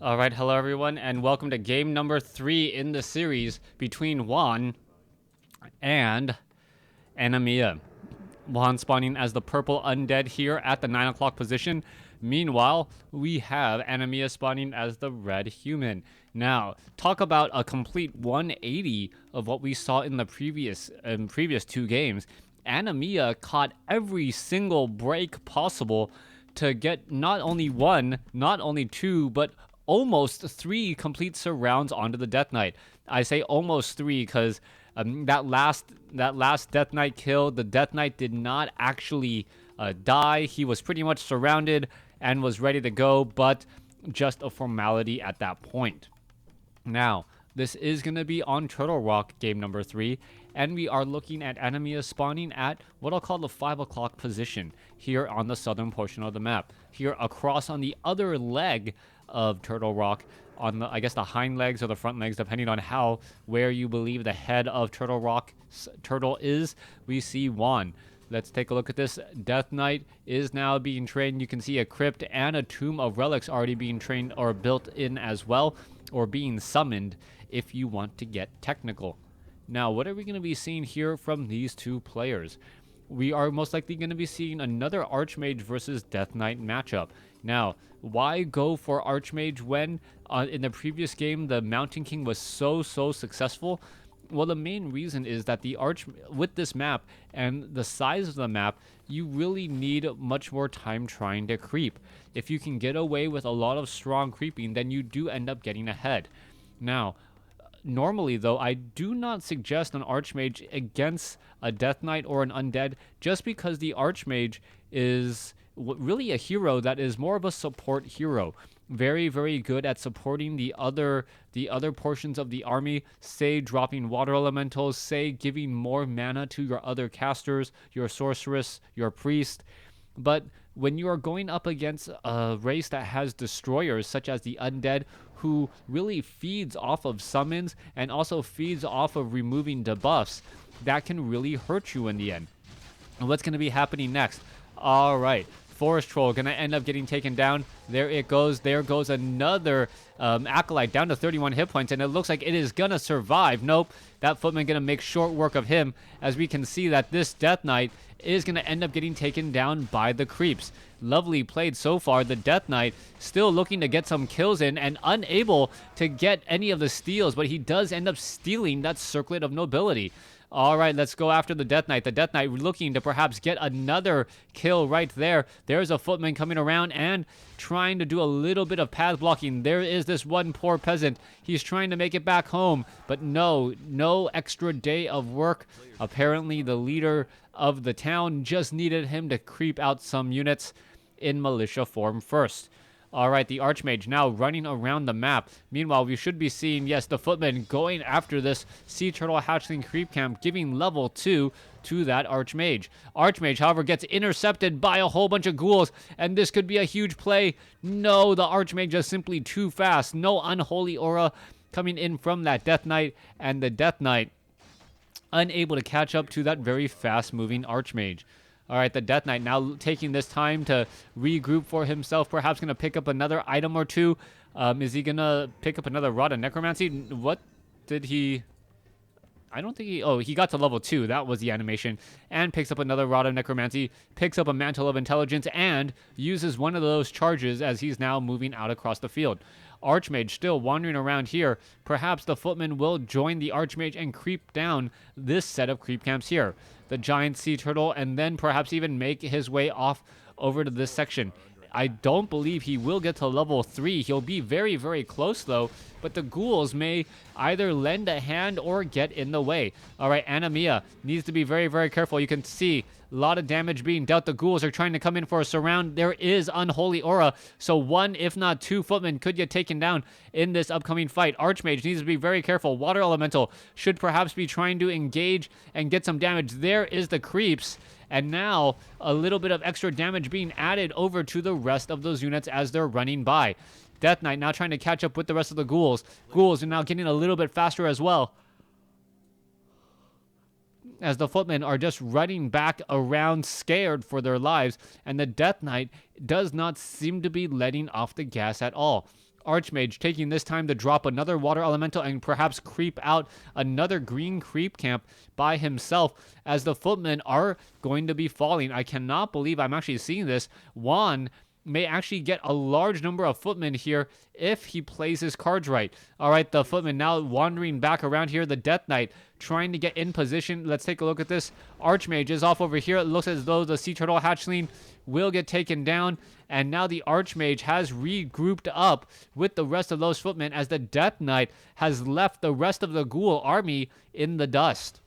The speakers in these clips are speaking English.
All right, hello everyone, and welcome to game number 3 in the series between Juan and Anima. Juan spawning as the purple undead here at the 9 o'clock position. Meanwhile, we have Anima spawning as the red human. Now, talk about a complete 180 of what we saw in the previous two games. Anima caught every single break possible to get not only one, not only two, but almost three complete surrounds onto the Death Knight. I say almost three because that last Death Knight kill, the Death Knight did not actually die. He was pretty much surrounded and was ready to go, but just a formality at that point. Now, this is going to be on Turtle Rock game number 3, and we are looking at Anima spawning at what I'll call the 5 o'clock position here on the southern portion of the map. Here across on the other leg of Turtle Rock, on the, I guess, the hind legs or the front legs, depending on where you believe the head of Turtle Rock's turtle is, we see Juan. Let's take a look at this. Death Knight is now being trained. You can see a crypt and a tomb of relics already being trained or built in as well, or being summoned if you want to get technical. Now, what are we going to be seeing here from these two players? We are most likely going to be seeing another Archmage versus Death Knight matchup. Now, why go for Archmage when in the previous game the Mountain King was so successful? Well, the main reason is that with this map and the size of the map, you really need much more time trying to creep. If you can get away with a lot of strong creeping, then you do end up getting ahead. Now, normally though, I do not suggest an Archmage against a Death Knight or an Undead, just because the Archmage is really a hero that is more of a support hero. Very good at supporting the other portions of the army, say dropping water elementals, say giving more mana to your other casters, your sorceress, your priest. But when you are going up against a race that has destroyers such as the Undead, who really feeds off of summons and also feeds off of removing debuffs, that can really hurt you in the end. And what's going to be happening next? All right, Forest Troll gonna end up getting taken down. There it goes. There goes another Acolyte down to 31 hit points, and it looks like it is gonna survive. Nope, that Footman gonna make short work of him, as we can see that this Death Knight is gonna end up getting taken down by the creeps. Lovely played so far. The Death Knight still looking to get some kills in and unable to get any of the steals, but he does end up stealing that Circlet of Nobility. All right, let's go after the Death Knight. The Death Knight looking to perhaps get another kill right there. There's a Footman coming around and trying to do a little bit of path blocking. There is this one poor peasant. He's trying to make it back home, but no extra day of work. Apparently, the leader of the town just needed him to creep out some units in militia form first. All right, the Archmage now running around the map. Meanwhile, we should be seeing, yes, the Footman going after this Sea Turtle Hatchling Creep Camp, giving level 2 to that Archmage. Archmage, however, gets intercepted by a whole bunch of ghouls, and this could be a huge play. No, the Archmage is simply too fast. No Unholy Aura coming in from that Death Knight, and the Death Knight unable to catch up to that very fast-moving Archmage. All right, the Death Knight now taking this time to regroup for himself, perhaps going to pick up another item or two. Is he going to pick up another Rod of Necromancy? What did he... I don't think he... Oh, he got to level 2. That was the animation. And picks up another Rod of Necromancy, picks up a Mantle of Intelligence, and uses one of those charges as he's now moving out across the field. Archmage still wandering around here. Perhaps the Footman will join the Archmage and creep down this set of creep camps here. The giant sea turtle, and then perhaps even make his way off over to this section. I don't believe he will get to level 3. He'll be very close though, but the ghouls may either lend a hand or get in the way. All right, Anima needs to be very careful. You can see a lot of damage being dealt. The ghouls are trying to come in for a surround. There is Unholy Aura, so one, if not two Footmen could get taken down in this upcoming fight. Archmage needs to be very careful. Water Elemental should perhaps be trying to engage and get some damage. There is the creeps. And now, a little bit of extra damage being added over to the rest of those units as they're running by. Death Knight now trying to catch up with the rest of the ghouls. Ghouls are now getting a little bit faster as well, as the Footmen are just running back around scared for their lives, and the Death Knight does not seem to be letting off the gas at all. Archmage taking this time to drop another water elemental and perhaps creep out another green creep camp by himself as the footmen are going to be falling. I cannot believe I'm actually seeing this. Juan may actually get a large number of footmen here if he plays his cards right. All right, the footmen now wandering back around here. The Death Knight trying to get in position. Let's take a look at this. Archmage is off over here. It looks as though the Sea Turtle hatchling will get taken down. And now the Archmage has regrouped up with the rest of those footmen as the Death Knight has left the rest of the Ghoul army in the dust.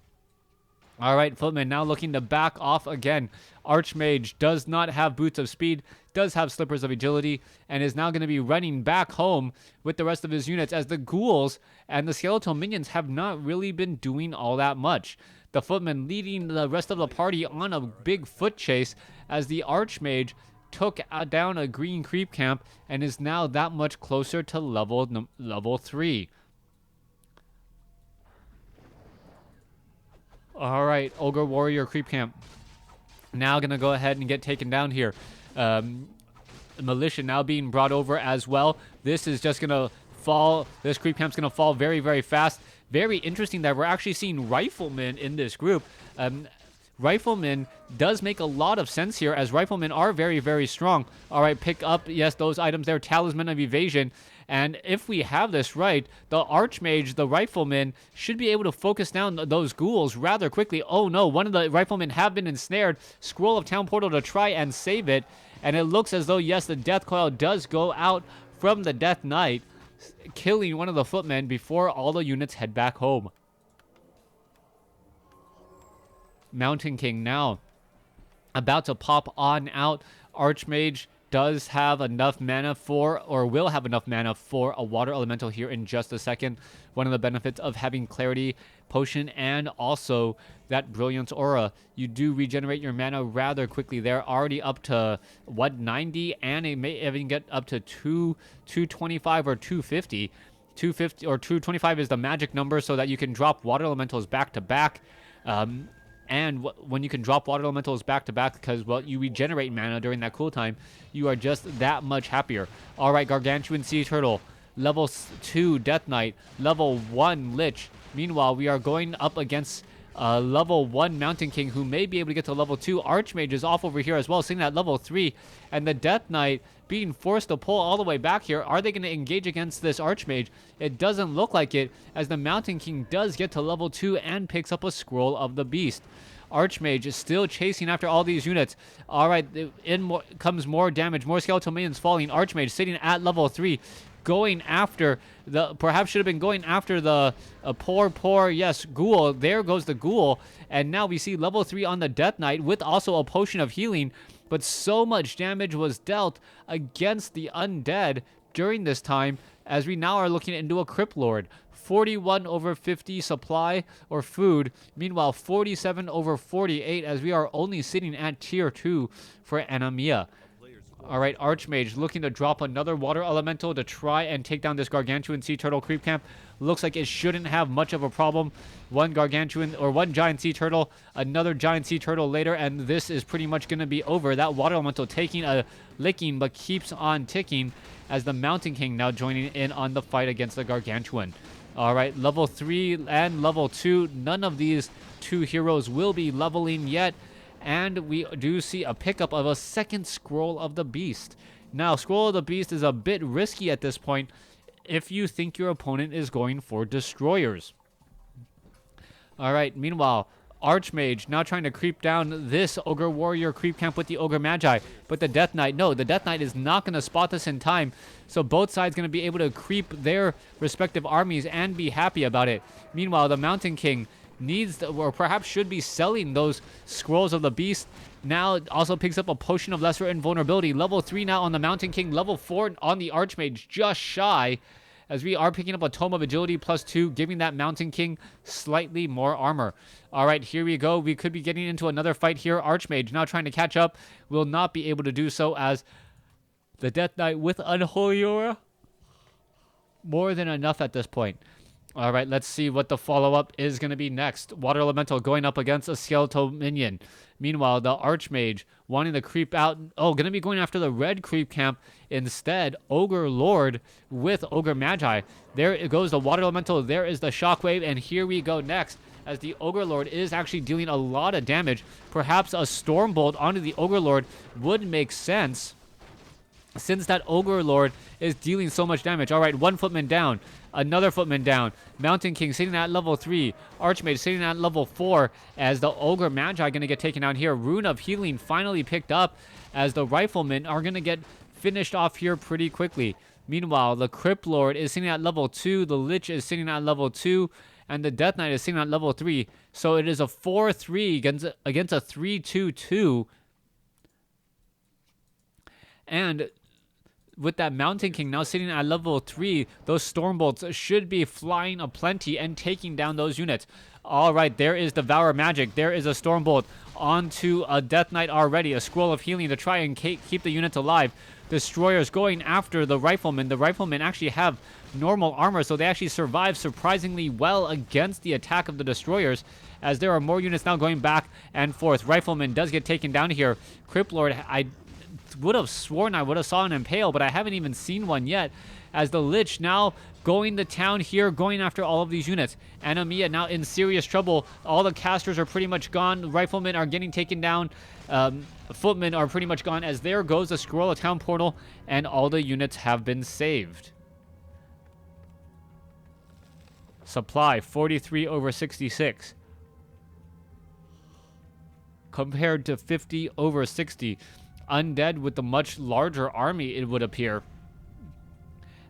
All right, footmen now looking to back off again. Archmage does not have boots of speed, does have slippers of agility, and is now going to be running back home with the rest of his units as the ghouls and the skeletal minions have not really been doing all that much. The footmen leading the rest of the party on a big foot chase as the Archmage took down a green creep camp and is now that much closer to level 3. All right, Ogre Warrior creep camp now gonna go ahead and get taken down here. Militia now being brought over as well. This is just gonna fall. This creep camp's gonna fall very, very fast. Very interesting that we're actually seeing riflemen in this group. Riflemen does make a lot of sense here as riflemen are very, very strong. All right, pick up, yes, those items there, Talisman of Evasion. And if we have this right, the Archmage, the riflemen, should be able to focus down those ghouls rather quickly. Oh no, one of the riflemen have been ensnared. Scroll of Town Portal to try and save it. And it looks as though, yes, the Death Coil does go out from the Death Knight, killing one of the footmen before all the units head back home. Mountain King now about to pop on out. Archmage does have enough mana for, or will have enough mana for, a water elemental here in just a second. One of the benefits of having Clarity Potion and also that Brilliance Aura, you do regenerate your mana rather quickly. They're already up to 190, and it may even get up to 225 or 250. 250 or 225 is the magic number so that you can drop water elementals back to back. And when you can drop water elementals back to back because, well, you regenerate mana during that cooltime, you are just that much happier. All right, Gargantuan Sea Turtle, level 2 Death Knight, level 1 Lich. Meanwhile, we are going up against level 1 Mountain King who may be able to get to level 2. Archmage is off over here as well, sitting at level 3. And the Death Knight being forced to pull all the way back here. Are they going to engage against this Archmage? It doesn't look like it, as the Mountain King does get to level 2 and picks up a Scroll of the Beast. Archmage is still chasing after all these units. All right, comes more damage, more skeletal minions falling. Archmage sitting at level 3, going after the, perhaps should have been going after the poor, yes, Ghoul. There goes the Ghoul. And now we see level 3 on the Death Knight with also a potion of healing. But so much damage was dealt against the Undead during this time, as we now are looking into a Crypt Lord. 41 over 50 supply or food. Meanwhile, 47 over 48, as we are only sitting at tier 2 for Anima. All right, Archmage looking to drop another water elemental to try and take down this Gargantuan Sea Turtle creep camp. Looks like it shouldn't have much of a problem. One giant sea turtle, another giant sea turtle later, and this is pretty much going to be over. That water elemental taking a licking but keeps on ticking as the Mountain King now joining in on the fight against the Gargantuan. All right, level 3 and level 2. None of these two heroes will be leveling yet. And we do see a pickup of a second Scroll of the Beast. Now, Scroll of the Beast is a bit risky at this point if you think your opponent is going for destroyers. All right, meanwhile, Archmage now trying to creep down this Ogre Warrior creep camp with the Ogre Magi. But the Death Knight, no, the Death Knight is not going to spot this in time. So both sides going to be able to creep their respective armies and be happy about it. Meanwhile, the Mountain King needs, or perhaps should be selling those Scrolls of the Beast. Now also picks up a Potion of Lesser Invulnerability. Level 3 now on the Mountain King. Level 4 on the Archmage, just shy. As we are picking up a Tome of Agility +2, giving that Mountain King slightly more armor. All right, here we go. We could be getting into another fight here. Archmage now trying to catch up. Will not be able to do so as the Death Knight with Unholy Aura. More than enough at this point. All right, let's see what the follow-up is going to be next. Water Elemental going up against a Skeletal Minion. Meanwhile, the Archmage wanting to creep out. Oh, going to be going after the red creep camp instead. Ogre Lord with Ogre Magi. There it goes the Water Elemental. There is the Shockwave, and here we go next. As the Ogre Lord is actually dealing a lot of damage. Perhaps a Storm Bolt onto the Ogre Lord would make sense, since that Ogre Lord is dealing so much damage. All right, one footman down. Another footman down. Mountain King sitting at level 3. Archmage sitting at level 4 as the Ogre Magi going to get taken down here. Rune of Healing finally picked up as the Riflemen are going to get finished off here pretty quickly. Meanwhile, the Crypt Lord is sitting at level 2. The Lich is sitting at level 2. And the Death Knight is sitting at level 3. So it is a 4-3 against a 3-2-2. And with that Mountain King now sitting at level 3, those Storm Bolts should be flying aplenty and taking down those units. All right, there is Devour Magic. There is a Storm Bolt onto a Death Knight already. A Scroll of Healing to try and keep the units alive. Destroyers going after the Riflemen. The Riflemen actually have normal armor, so they actually survive surprisingly well against the attack of the Destroyers, as there are more units now going back and forth. Rifleman does get taken down here. Crypt Lord, I would have sworn I would have saw an Impale, but I haven't even seen one yet, as the Lich now going to town here, going after all of these units. Anima now in serious trouble. All the casters are pretty much gone. Riflemen are getting taken down. Footmen are pretty much gone, as there goes the Scroll of Town Portal, and all the units have been saved. Supply 43 over 66 compared to 50 over 60. Undead with the much larger army, it would appear,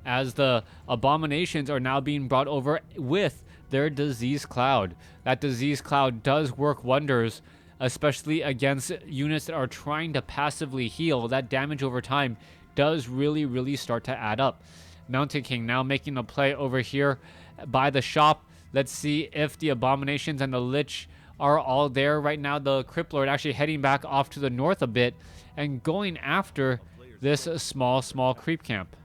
as the Abominations are now being brought over with their Disease Cloud. That Disease Cloud does work wonders, especially against units that are trying to passively heal. That damage over time does really start to add up. Mountain King now making a play over here by the shop. Let's see if the Abominations and the Lich are all there right now. The Crypt Lord actually heading back off to the north a bit and going after this small creep camp.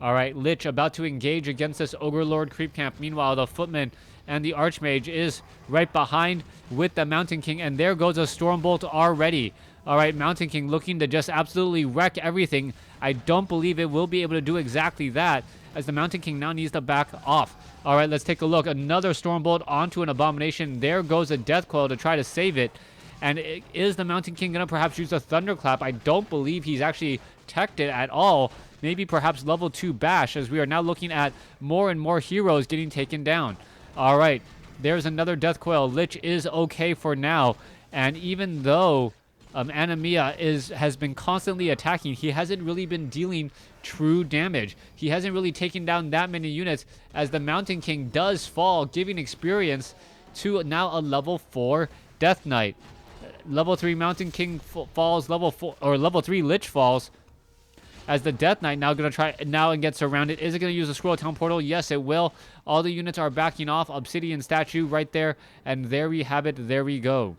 All right, Lich about to engage against this Ogre Lord creep camp. Meanwhile, the Footman and the Archmage is right behind with the Mountain King, and there goes a Stormbolt already. All right, Mountain King looking to just absolutely wreck everything. I don't believe it will be able to do exactly that, as the Mountain King now needs to back off. All right, let's take a look. Another Stormbolt onto an Abomination. There goes a Death Coil to try to save it. And is the Mountain King going to perhaps use a Thunderclap? I don't believe he's actually teched it at all. Maybe perhaps level 2 Bash, as we are now looking at more and more heroes getting taken down. All right, there's another Death Coil. Lich is okay for now. And even though Anima has been constantly attacking, he hasn't really been dealing true damage. He hasn't really taken down that many units, as the Mountain King does fall, giving experience to now a level 4 Death Knight. Level 3 Mountain King falls, level 3 Lich falls, as the Death Knight now going to try now and get surrounded. Is it going to use a Scroll of Town Portal? Yes, it will. All the units are backing off. Obsidian statue right there, and there we have it. There we go.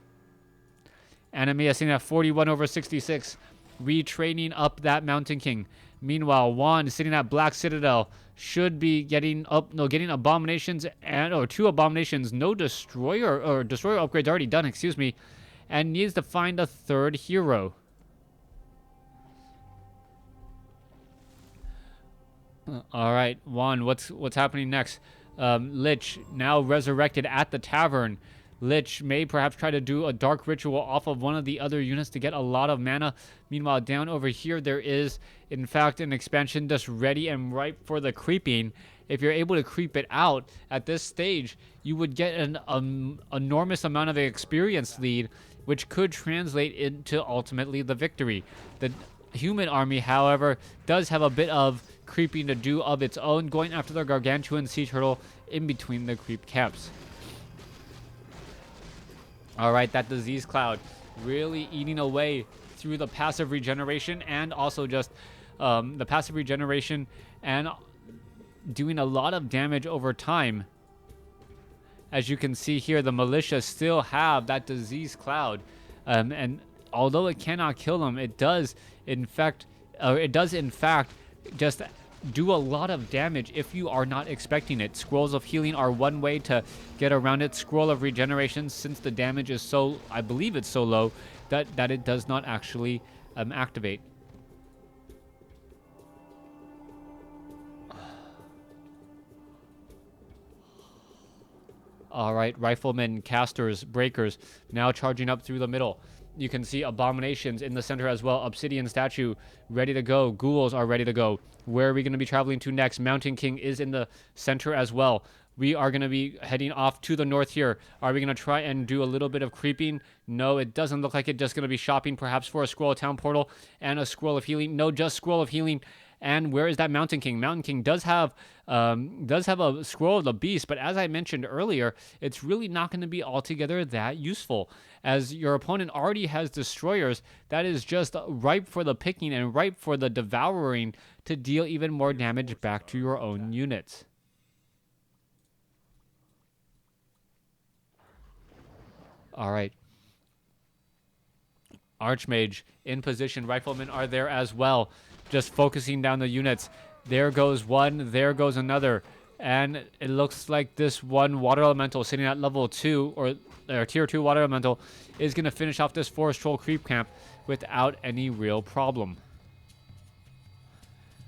Anima sitting at 41 over 66, retraining up that Mountain King. Meanwhile, Juan sitting at Black Citadel should be getting Abominations and 2 Abominations. No Destroyer upgrades already done, excuse me, and needs to find a 3rd hero. All right, Juan, what's happening next? Lich now resurrected at the tavern. Lich may perhaps try to do a dark ritual off of one of the other units to get a lot of mana. Meanwhile, down over here, there is, in fact, an expansion just ready and ripe for the creeping. If you're able to creep it out at this stage, you would get an enormous amount of experience lead, which could translate into ultimately the victory. The human army, however, does have a bit of creeping to do of its own, going after the Gargantuan Sea Turtle in between the creep camps. All right, that Disease Cloud really eating away through the passive regeneration, and also just the passive regeneration, and doing a lot of damage over time. As you can see here, the militia still have that Disease Cloud, and although it cannot kill them, it does in fact just do a lot of damage if you are not expecting it. Scrolls of healing are one way to get around it. Scroll of regeneration, since the damage is so, I believe it's so low, that it does not actually activate. All right, riflemen, casters, breakers, now charging up through the middle. You can see abominations in the center as well. Obsidian statue ready to go. Ghouls are ready to go. Where are we going to be traveling to next? Mountain King is in the center as well. We are going to be heading off to the north here. Are we going to try and do a little bit of creeping? No, it doesn't look like it. Just going to be shopping perhaps for a Scroll of Town Portal and a Scroll of Healing. No, just Scroll of Healing. And where is that Mountain King? Mountain King does have a Scroll of the Beast, but as I mentioned earlier, it's really not going to be altogether that useful. As your opponent already has destroyers, that is just ripe for the picking and ripe for the devouring to deal even more damage back to your own units. All right. Archmage in position. Riflemen are there as well, just focusing down the units. There goes one, there goes another. And it looks like this one water elemental sitting at level 2, or tier 2 water elemental, is going to finish off this forest troll creep camp without any real problem.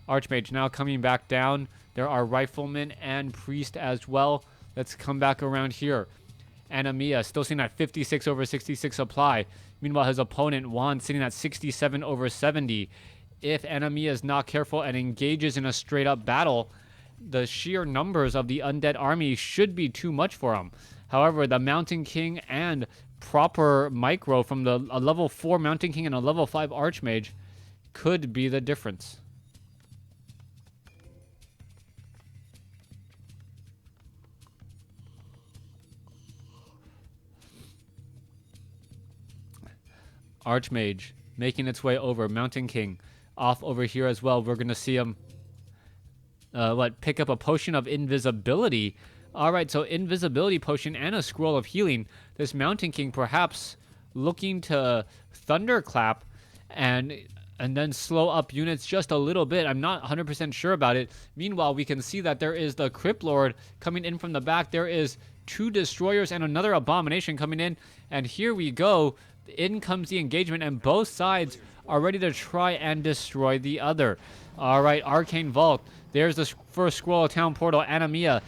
Archmage now coming back down. There are riflemen and priest as well. Let's come back around here. Anima still sitting at 56 over 66 supply. Meanwhile, his opponent, Juan, sitting at 67 over 70. If Anima is not careful and engages in a straight-up battle, the sheer numbers of the undead army should be too much for him. However, the Mountain King and proper micro from a level 4 Mountain King and a level 5 Archmage could be the difference. Archmage making its way over. Mountain King off over here as well. We're going to see him pick up a potion of invisibility. All right, so invisibility potion and a scroll of healing. This Mountain King perhaps looking to thunderclap and then slow up units just a little bit. I'm not 100% sure about it. Meanwhile, we can see that there is the Crypt Lord coming in from the back. There is 2 destroyers and another abomination coming in. And here we go. In comes the engagement, and both sides are ready to try and destroy the other. All right, Arcane Vault. There's the first Scroll of Town Portal. Anima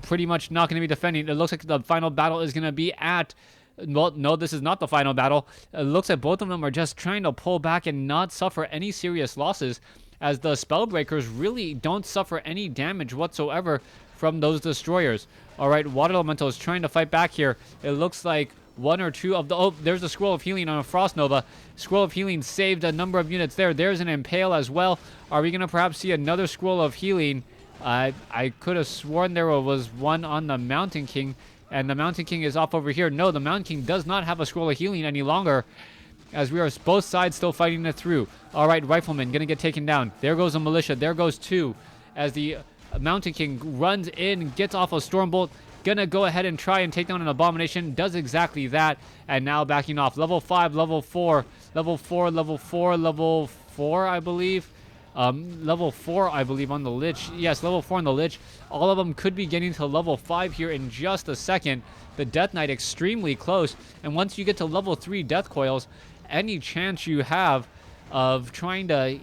pretty much not going to be defending. It looks like the final battle is going to be at... Well, no, this is not the final battle. It looks like both of them are just trying to pull back and not suffer any serious losses, as the Spellbreakers really don't suffer any damage whatsoever from those destroyers. All right, Water Elemental is trying to fight back here. It looks like one or two of the... Oh, there's a Scroll of Healing on a Frost Nova. Scroll of Healing saved a number of units there. There's an Impale as well. Are we going to perhaps see another Scroll of Healing? I could have sworn there was one on the Mountain King, and the Mountain King is off over here. No, the Mountain King does not have a Scroll of Healing any longer, as we are both sides still fighting it through. All right, Rifleman going to get taken down. There goes a Militia. There goes 2, as the Mountain King runs in, gets off a Stormbolt. Gonna go ahead and try and take down an Abomination. Does exactly that. And now backing off. Level 5, level 4, level 4, level 4, level 4, I believe. Level 4, I believe, on the Lich. Yes, level 4 on the Lich. All of them could be getting to level 5 here in just a second. The Death Knight extremely close. And once you get to level 3 Death Coils, any chance you have of trying to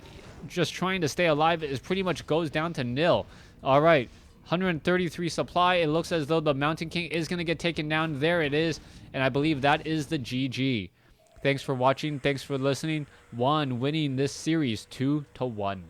stay alive is pretty much goes down to nil. All right. 133 supply. It looks as though the Mountain King is going to get taken down. There it is. And I believe that is the GG. Thanks for watching. Thanks for listening. Juan winning this series 2-1.